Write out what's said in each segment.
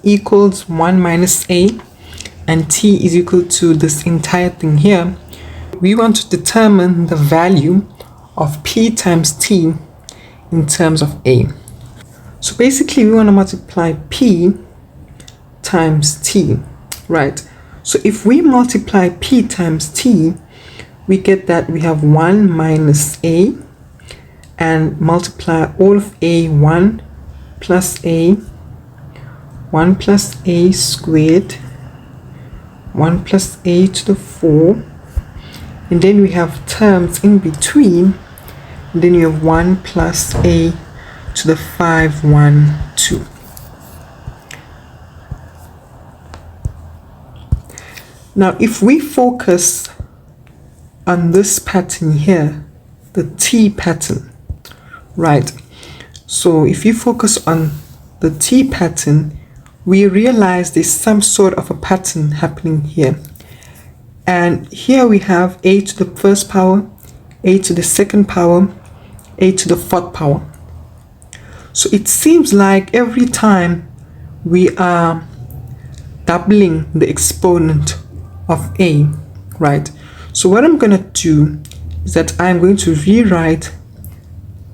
equals 1 minus a, and t is equal to this entire thing here, we want to determine the value of p times t in terms of a. So basically we want to multiply p times t, right? So if we multiply p times t, we get that we have 1 minus a, and multiply all of a, 1 plus a, 1 plus a squared, 1 plus a to the 4, and then we have terms in between, and then you have 1 plus a to the 5, 1, 2. Now if we focus on this pattern here, the t pattern, right? So if you focus on the t pattern, we realize there's some sort of a pattern happening here. And here we have a to the first power, a to the second power, a to the fourth power. So it seems like every time we are doubling the exponent of a, right? So what I'm going to do is that I'm going to rewrite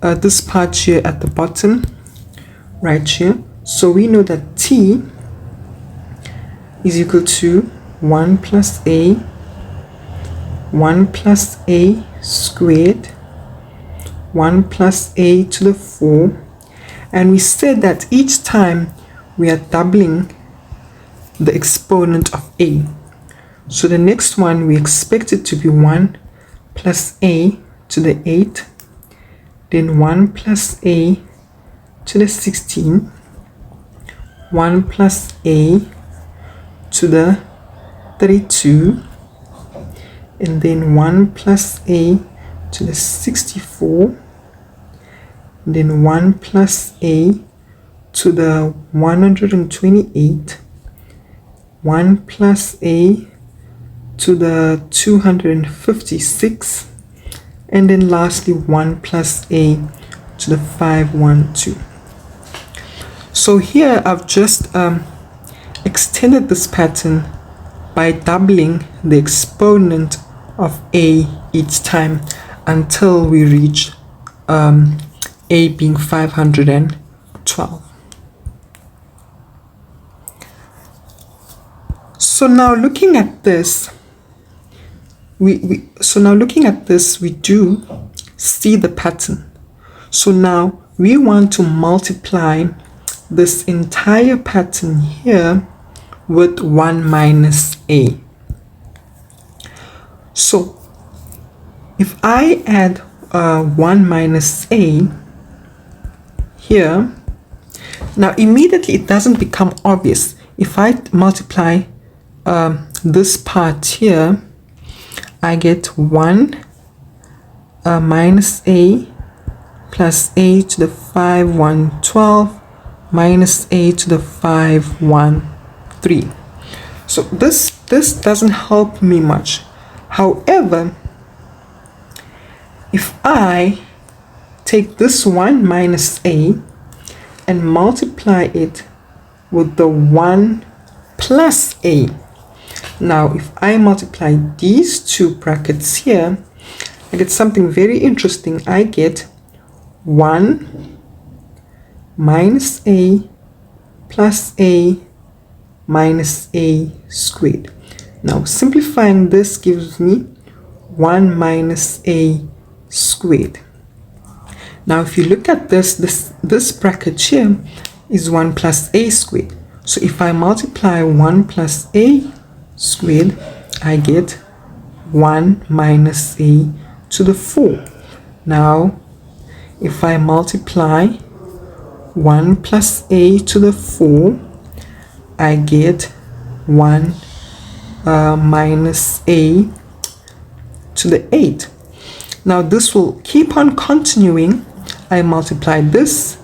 this part here at the bottom, right here. So we know that t is equal to 1 plus a, 1 plus a squared, 1 plus a to the 4, and we said that each time we are doubling the exponent of a. So the next one we expect it to be 1 plus a to the 8, then 1 plus a to the 16, 1 plus a to the 32, and then 1 plus a to the 64, and then 1 plus a to the 128, 1 plus a to the 256, and then lastly 1 plus a to the 512. So here I've just extended this pattern by doubling the exponent of a each time until we reach a being 512. So now looking at this, we do see the pattern. So now we want to multiply this entire pattern here with 1 minus a. So if I add 1 minus a here, now immediately it doesn't become obvious. If I multiply this part here, I get 1 minus a plus a to the 5, 112 minus a to the 5, 1, 3. So this doesn't help me much. However, if I take this 1 minus a and multiply it with the 1 plus a, now if I multiply these two brackets here, I get something very interesting. I get 1 minus a plus a minus a squared. Now simplifying this gives me 1 minus a squared. Now if you look at this bracket here is 1 plus a squared. So if I multiply 1 plus a squared, I get 1 minus a to the 4. Now if I multiply 1 plus a to the 4, I get 1 minus a to the 8. Now this will keep on continuing. I multiply this,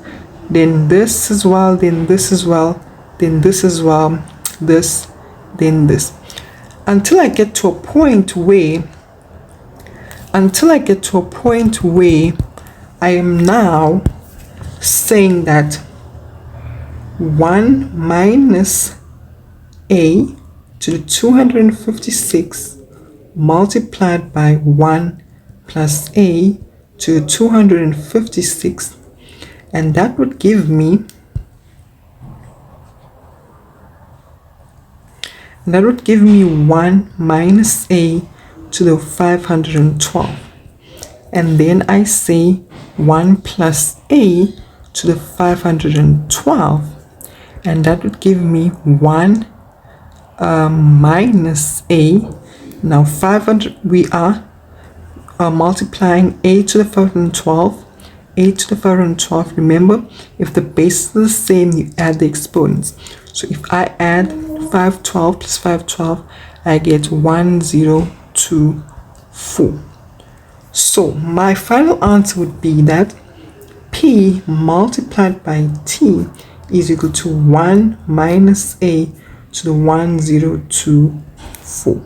then this as well, then this as well, then this as well, this, then this, until I get to a point where I am now saying that 1 minus a to the 256 multiplied by 1 plus a to the 256, and that would give me 1 minus a to the 512, and then I say 1 plus a to the 512, and that would give me 1 minus a. Now 500, we are multiplying a to the 512, a to the 512. Remember, if the base is the same, you add the exponents. So if I add 512 plus 512, I get 1024. So my final answer would be that P multiplied by T is equal to 1 minus A to the 1024.